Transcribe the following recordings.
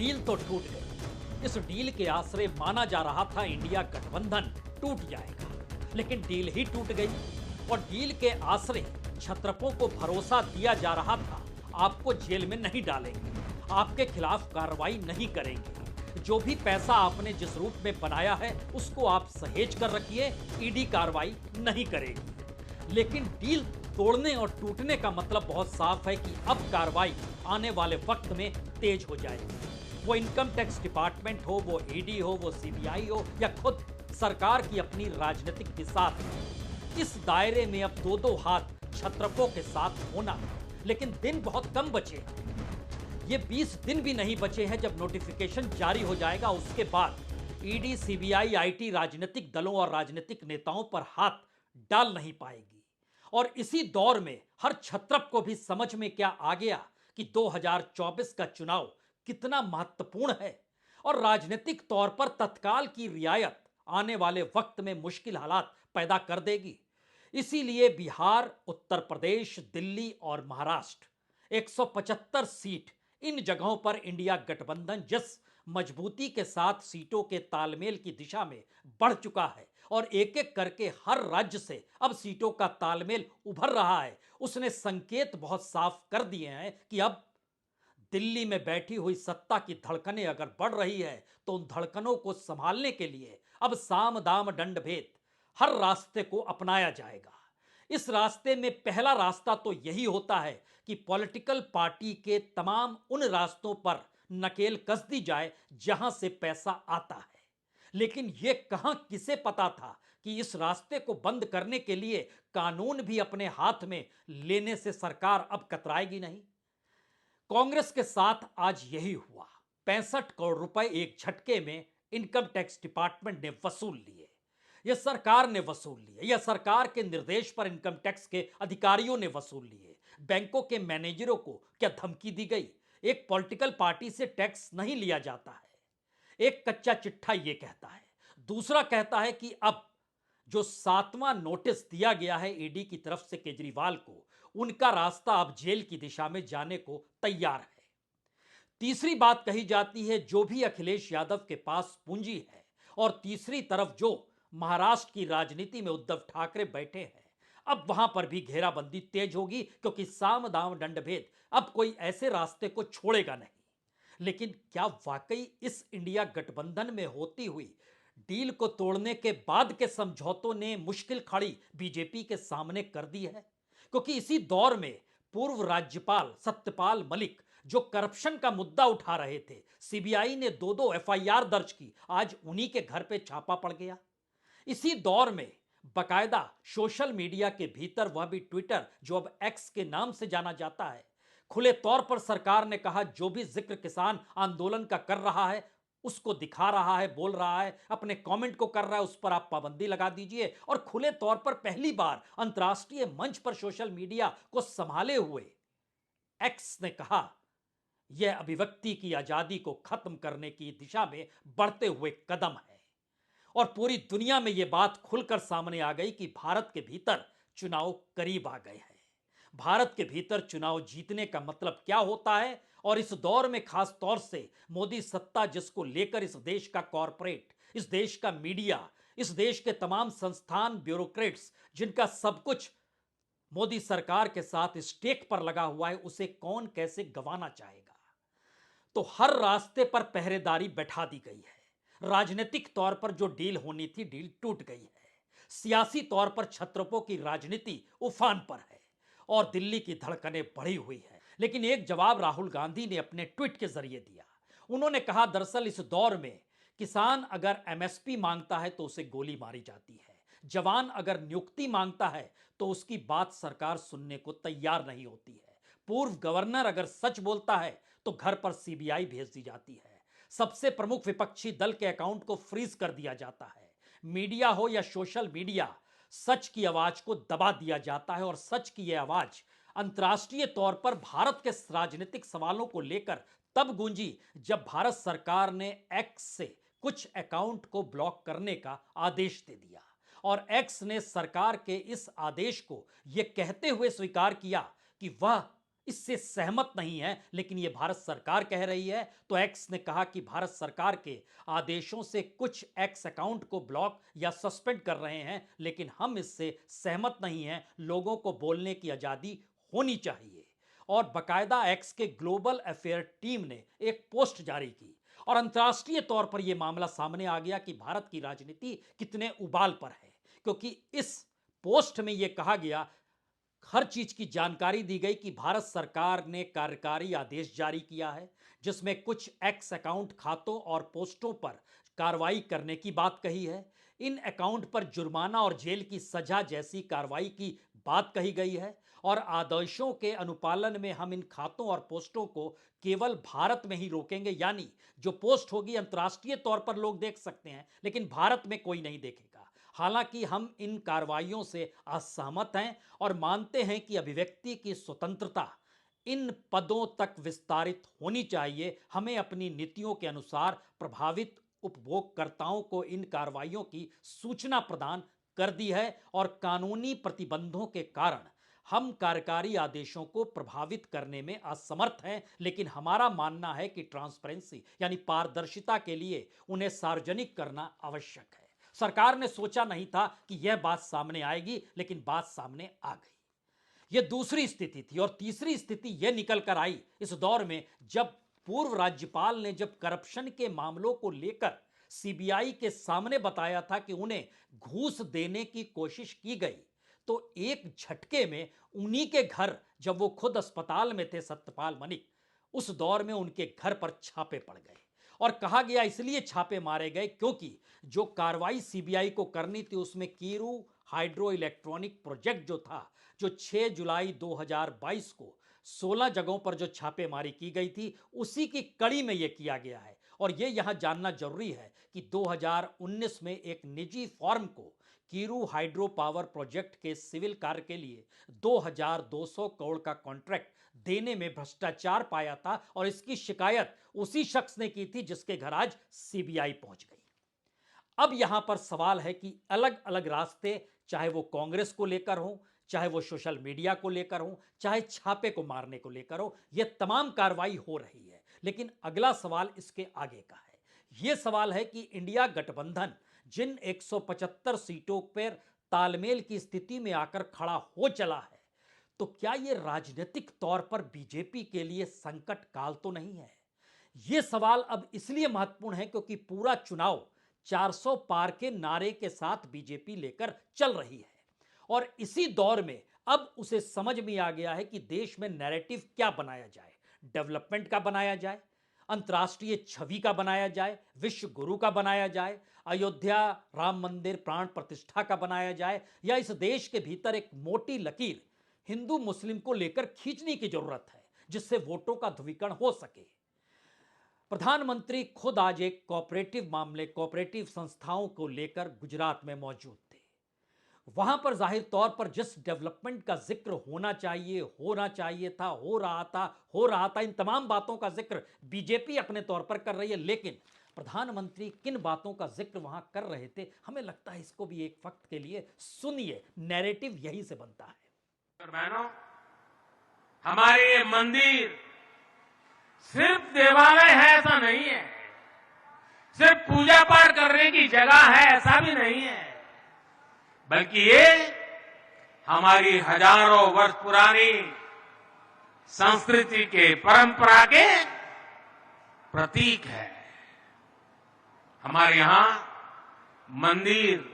Deal तो टूट गई। इस डील के आसरे माना जा रहा था इंडिया गठबंधन टूट जाएगा, लेकिन डील ही टूट गई। और डील के आसरे छत्रपों को भरोसा दिया जा रहा था, आपको जेल में नहीं डालेंगे, आपके खिलाफ कार्रवाई नहीं करेंगे, जो भी पैसा आपने जिस रूप में बनाया है उसको आप सहेज कर रखिए, ईडी कार्रवाई नहीं करेगी। लेकिन डील तोड़ने और टूटने का मतलब बहुत साफ है कि अब कार्रवाई आने वाले वक्त में तेज हो जाएगी। वो इनकम टैक्स डिपार्टमेंट हो, वो ईडी हो, वो सीबीआई हो, या खुद सरकार की अपनी राजनीतिक बिसात हो, इस दायरे में अब दो दो हाथ छत्रपों के साथ होना। लेकिन दिन बहुत कम बचे हैं। ये 20 दिन भी नहीं बचे हैं जब नोटिफिकेशन जारी हो जाएगा। उसके बाद ईडी, सीबीआई, आईटी राजनीतिक दलों और राजनीतिक नेताओं पर हाथ डाल नहीं पाएगी। और इसी दौर में हर छत्रप को भी समझ में क्या आ गया कि 2024 का चुनाव कितना महत्वपूर्ण है और राजनीतिक तौर पर तत्काल की रियायत आने वाले वक्त में मुश्किल हालात पैदा कर देगी। इसीलिए बिहार, उत्तर प्रदेश, दिल्ली और महाराष्ट्र 175 सीट, इन जगहों पर इंडिया गठबंधन जिस मजबूती के साथ सीटों के तालमेल की दिशा में बढ़ चुका है और एक एक करके हर राज्य से अब सीटों का तालमेल उभर रहा है, उसने संकेत बहुत साफ कर दिए हैं कि अब दिल्ली में बैठी हुई सत्ता की धड़कनें अगर बढ़ रही है तो उन धड़कनों को संभालने के लिए अब साम दाम दंड भेद हर रास्ते को अपनाया जाएगा। इस रास्ते में पहला रास्ता तो यही होता है कि पॉलिटिकल पार्टी के तमाम उन रास्तों पर नकेल कस दी जाए जहां से पैसा आता है। लेकिन यह कहां किसे पता था कि इस रास्ते को बंद करने के लिए कानून भी अपने हाथ में लेने से सरकार अब कतराएगी नहीं। कांग्रेस के साथ आज यही हुआ। 65 करोड़ रुपए एक झटके में इनकम टैक्स डिपार्टमेंट ने वसूल लिए। यह सरकार ने वसूल लिए, यह सरकार के निर्देश पर इनकम टैक्स के अधिकारियों ने वसूल लिए। बैंकों के मैनेजरों को क्या धमकी दी गई? एक पॉलिटिकल पार्टी से टैक्स नहीं लिया जाता है। एक कच्चा चिट्ठा यह कहता है, दूसरा कहता है कि अब जो 7वां नोटिस दिया गया है ईडी की तरफ से केजरीवाल को, उनका रास्ता अब जेल की दिशा में जाने को तैयार है। तीसरी बात कही जाती है, जो भी अखिलेश यादव के पास पूंजी है, और तीसरी तरफ जो महाराष्ट्र की राजनीति में उद्धव ठाकरे बैठे हैं, अब वहां पर भी घेराबंदी तेज होगी, क्योंकि साम दाम दंड भेद अब कोई ऐसे रास्ते को छोड़ेगा नहीं। लेकिन क्या वाकई इस इंडिया गठबंधन में होती हुई डील को तोड़ने के बाद के समझौतों ने मुश्किल खड़ी बीजेपी के सामने कर दी है? क्योंकि इसी दौर में पूर्व राज्यपाल सत्यपाल मलिक जो करप्शन का मुद्दा उठा रहे थे, सीबीआई ने दो दो एफआईआर दर्ज की, आज उन्हीं के घर पे छापा पड़ गया। इसी दौर में बकायदा सोशल मीडिया के भीतर, वह भी ट्विटर जो अब एक्स के नाम से जाना जाता है, खुले तौर पर सरकार ने कहा जो भी जिक्र किसान आंदोलन का कर रहा है उसको दिखा रहा है, बोल रहा है, अपने कमेंट को कर रहा है, उस पर आप पाबंदी लगा दीजिए। और खुले तौर पर पहली बार अंतर्राष्ट्रीय मंच पर सोशल मीडिया को संभाले हुए एक्स ने कहा यह अभिव्यक्ति की आजादी को खत्म करने की दिशा में बढ़ते हुए कदम है। और पूरी दुनिया में यह बात खुलकर सामने आ गई कि भारत के भीतर चुनाव करीब आ गए हैं। भारत के भीतर चुनाव जीतने का मतलब क्या होता है, और इस दौर में खास तौर से मोदी सत्ता जिसको लेकर इस देश का कॉरपोरेट, इस देश का मीडिया, इस देश के तमाम संस्थान, ब्यूरोक्रेट्स, जिनका सब कुछ मोदी सरकार के साथ स्टेक पर लगा हुआ है, उसे कौन कैसे गंवाना चाहेगा? तो हर रास्ते पर पहरेदारी बैठा दी गई है। राजनीतिक तौर पर जो डील होनी थी, डील टूट गई है। सियासी तौर पर छत्रपों की राजनीति उफान पर है और दिल्ली की धड़कनें बढ़ी हुई है। लेकिन एक जवाब राहुल गांधी ने अपने ट्वीट के जरिए दिया। उन्होंने कहा, दरअसल इस दौर में किसान अगर एमएसपी मांगता है तो उसे गोली मारी जाती है, जवान अगर नियुक्ति मांगता है तो उसकी बात सरकार सुनने को तैयार नहीं होती है, पूर्व गवर्नर अगर सच बोलता है तो घर पर सीबीआई भेज दी जाती है, सबसे प्रमुख विपक्षी दल के अकाउंट को फ्रीज कर दिया जाता है, मीडिया हो या सोशल मीडिया, सच की आवाज को दबा दिया जाता है। और सच की यह आवाज अंतर्राष्ट्रीय तौर पर भारत के राजनीतिक सवालों को लेकर तब गूंजी जब भारत सरकार ने एक्स से कुछ अकाउंट को ब्लॉक करने का आदेश दे दिया। और एक्स ने सरकार के इस आदेश को यह कहते हुए स्वीकार किया कि वह इससे सहमत नहीं है, लेकिन यह भारत सरकार कह रही है। तो एक्स ने कहा कि भारत सरकार के आदेशों से कुछ एक्स अकाउंट को ब्लॉक या सस्पेंड कर रहे हैं, लेकिन हम इससे सहमत नहीं हैं। लोगों को बोलने की आजादी होनी चाहिए। और बकायदा एक्स के ग्लोबल अफेयर टीम ने एक पोस्ट जारी की और अंतर्राष्ट्रीय तौर पर यह मामला सामने आ गया कि भारत की राजनीति कितने उबाल पर है, क्योंकि इस पोस्ट में यह कहा गया, हर चीज की जानकारी दी गई कि भारत सरकार ने कार्यकारी आदेश जारी किया है जिसमें कुछ एक्स अकाउंट खातों और पोस्टों पर कार्रवाई करने की बात कही है। इन अकाउंट पर जुर्माना और जेल की सजा जैसी कार्रवाई की बात कही गई है और आदेशों के अनुपालन में हम इन खातों और पोस्टों को केवल भारत में ही रोकेंगे, यानी जो पोस्ट होगी अंतर्राष्ट्रीय तौर पर लोग देख सकते हैं लेकिन भारत में कोई नहीं देखेगा। हालांकि हम इन कार्रवाइयों से असहमत हैं और मानते हैं कि अभिव्यक्ति की स्वतंत्रता इन पदों तक विस्तारित होनी चाहिए। हमें अपनी नीतियों के अनुसार प्रभावित उपभोगकर्ताओं को इन कार्रवाइयों की सूचना प्रदान कर दी है और कानूनी प्रतिबंधों के कारण हम कार्यकारी आदेशों को प्रभावित करने में असमर्थ हैं, लेकिन हमारा मानना है कि ट्रांसपेरेंसी यानी पारदर्शिता के लिए उन्हें सार्वजनिक करना आवश्यक है। सरकार ने सोचा नहीं था कि यह बात सामने आएगी, लेकिन बात सामने आ गई। यह दूसरी स्थिति थी और तीसरी स्थिति यह निकल कर आई इस दौर में जब पूर्व राज्यपाल ने जब करप्शन के मामलों को लेकर सीबीआई के सामने बताया था कि उन्हें घूस देने की कोशिश की गई, तो एक झटके में उन्हीं के घर, जब वो खुद अस्पताल में थे सत्यपाल मलिक, उस दौर में उनके घर पर छापे पड़ गए और कहा गया इसलिए छापे मारे गए क्योंकि जो कार्रवाई सीबीआई को करनी थी उसमें कीरू हाइड्रो इलेक्ट्रॉनिक प्रोजेक्ट जो था, जो 6 जुलाई 2022 को 16 जगहों पर जो छापेमारी की गई थी, उसी की कड़ी में यह किया गया है। और यह यहां जानना जरूरी है कि 2019 में एक निजी फर्म को कीरू हाइड्रो पावर प्रोजेक्ट के सिविल कार्य के लिए 2200 करोड़ का कॉन्ट्रैक्ट देने में भ्रष्टाचार पाया था और इसकी शिकायत उसी शख्स ने की थी जिसके घर आज सीबीआई पहुंच गई। अब यहां पर सवाल है कि अलग अलग रास्ते, चाहे वो कांग्रेस को लेकर हो, चाहे वो सोशल मीडिया को लेकर हो, चाहे छापे को मारने को लेकर हो, यह तमाम कार्रवाई हो रही है। लेकिन अगला सवाल इसके आगे का है। यह सवाल है कि इंडिया गठबंधन जिन 175 सीटों पर तालमेल की स्थिति में आकर खड़ा हो चला है, तो क्या यह राजनीतिक तौर पर बीजेपी के लिए संकट काल तो नहीं है? यह सवाल अब इसलिए महत्वपूर्ण है क्योंकि पूरा चुनाव 400 पार के नारे के साथ बीजेपी लेकर चल रही है और इसी दौर में अब उसे समझ में आ गया है कि देश में नैरेटिव क्या बनाया जाए। डेवलपमेंट का बनाया जाए, अंतर्राष्ट्रीय छवि का बनाया जाए, विश्व गुरु का बनाया जाए, अयोध्या राम मंदिर प्राण प्रतिष्ठा का बनाया जाए, या इस देश के भीतर एक मोटी लकीर हिंदू मुस्लिम को लेकर खींचने की जरूरत है जिससे वोटों का ध्रुवीकरण हो सके। प्रधानमंत्री खुद आज एक कोऑपरेटिव संस्थाओं को लेकर गुजरात में मौजूद थे। वहां पर जाहिर तौर पर जिस डेवलपमेंट का जिक्र होना चाहिए था, हो रहा था, इन तमाम बातों का जिक्र बीजेपी अपने तौर पर कर रही है। लेकिन प्रधानमंत्री किन बातों का जिक्र वहां कर रहे थे, हमें लगता है इसको भी एक वक्त के लिए सुनिए। नैरेटिव यहीं से बनता है। बहनों, हमारे ये मंदिर सिर्फ देवालय है ऐसा नहीं है, सिर्फ पूजा पाठ करने की जगह है ऐसा भी नहीं है, बल्कि ये हमारी हजारों वर्ष पुरानी संस्कृति के, परंपरा के प्रतीक है। हमारे यहां मंदिर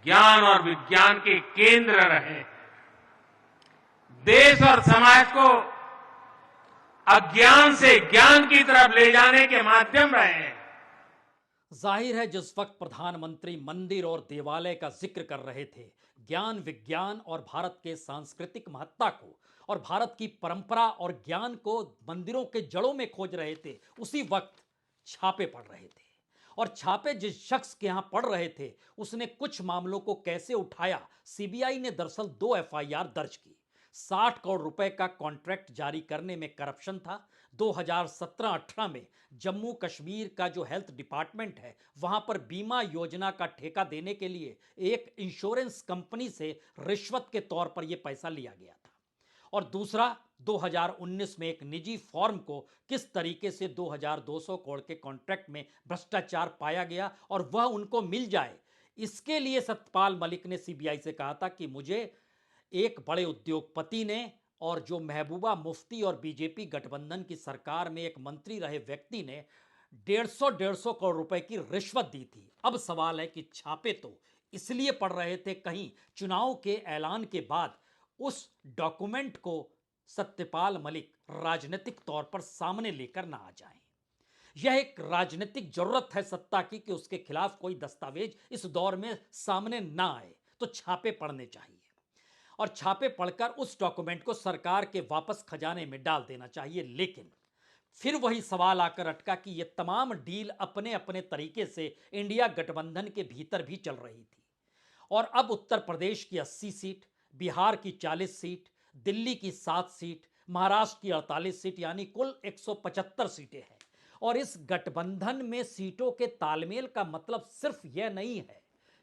ज्ञान और विज्ञान के केंद्र रहे, देश और समाज को अज्ञान से ज्ञान की तरफ ले जाने के माध्यम रहे हैं। जाहिर है जिस वक्त प्रधानमंत्री मंदिर और देवालय का जिक्र कर रहे थे, ज्ञान विज्ञान और भारत के सांस्कृतिक महत्ता को और भारत की परंपरा और ज्ञान को मंदिरों के जड़ों में खोज रहे थे, उसी वक्त छापे पड़ रहे थे। और छापे जिस शख्स के यहां पड़ रहे थे उसने कुछ मामलों को कैसे उठाया, सीबीआई ने दरअसल 2 एफआईआर दर्ज की। 60 करोड़ रुपए का कॉन्ट्रैक्ट जारी करने में करप्शन था। 2017-18 में जम्मू कश्मीर का जो हेल्थ डिपार्टमेंट है वहां पर बीमा योजना का ठेका देने के लिए एक इंश्योरेंस कंपनी से रिश्वत के तौर पर यह पैसा लिया गया था। और दूसरा 2019 में एक निजी फॉर्म को किस तरीके से 2200 करोड़ के कॉन्ट्रैक्ट में भ्रष्टाचार पाया गया और वह उनको मिल जाए, इसके लिए सत्यपाल मलिक ने सीबीआई से कहा था कि मुझे एक बड़े उद्योगपति ने और जो महबूबा मुफ्ती और बीजेपी गठबंधन की सरकार में एक मंत्री रहे व्यक्ति ने 150 करोड़ रुपए की रिश्वत दी थी। अब सवाल है कि छापे तो इसलिए पड़ रहे थे कहीं चुनाव के ऐलान के बाद उस डॉक्यूमेंट को सत्यपाल मलिक राजनीतिक तौर पर सामने लेकर ना आ जाएं। यह एक राजनीतिक जरूरत है सत्ता की कि उसके खिलाफ कोई दस्तावेज इस दौर में सामने ना आए, तो छापे पड़ने चाहिए और छापे पढ़कर उस डॉक्यूमेंट को सरकार के वापस खजाने में डाल देना चाहिए। लेकिन फिर वही सवाल आकर अटका कि यह तमाम डील अपने अपने तरीके से इंडिया गठबंधन के भीतर भी चल रही थी और अब उत्तर प्रदेश की 80 सीट, बिहार की 40 सीट, दिल्ली की 7 सीट, महाराष्ट्र की 48 सीट, यानी कुल 175 सीटें हैं। और इस गठबंधन में सीटों के तालमेल का मतलब सिर्फ यह नहीं है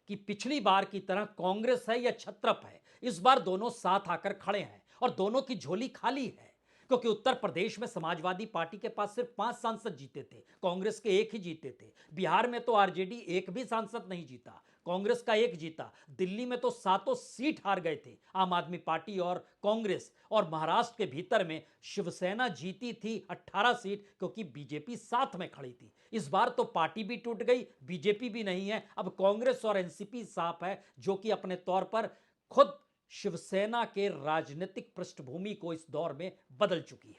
कि पिछली बार की तरह कांग्रेस है या छत्रप है। इस बार दोनों साथ आकर खड़े हैं और दोनों की झोली खाली है, क्योंकि उत्तर प्रदेश में समाजवादी पार्टी के पास सिर्फ 5 सांसद जीते थे, कांग्रेस के 1 ही जीते थे। बिहार में तो आरजेडी 1 भी सांसद नहीं जीता, कांग्रेस का 1 जीता। दिल्ली में तो 7 सीट हार गए थे आम आदमी पार्टी और कांग्रेस। और महाराष्ट्र के भीतर में शिवसेना जीती थी 18 सीट, क्योंकि बीजेपी साथ में खड़ी थी। इस बार तो पार्टी भी टूट गई, बीजेपी भी नहीं है, अब कांग्रेस और एनसीपी साफ है, जो कि अपने तौर पर खुद शिवसेना के राजनीतिक पृष्ठभूमि को इस दौर में बदल चुकी है।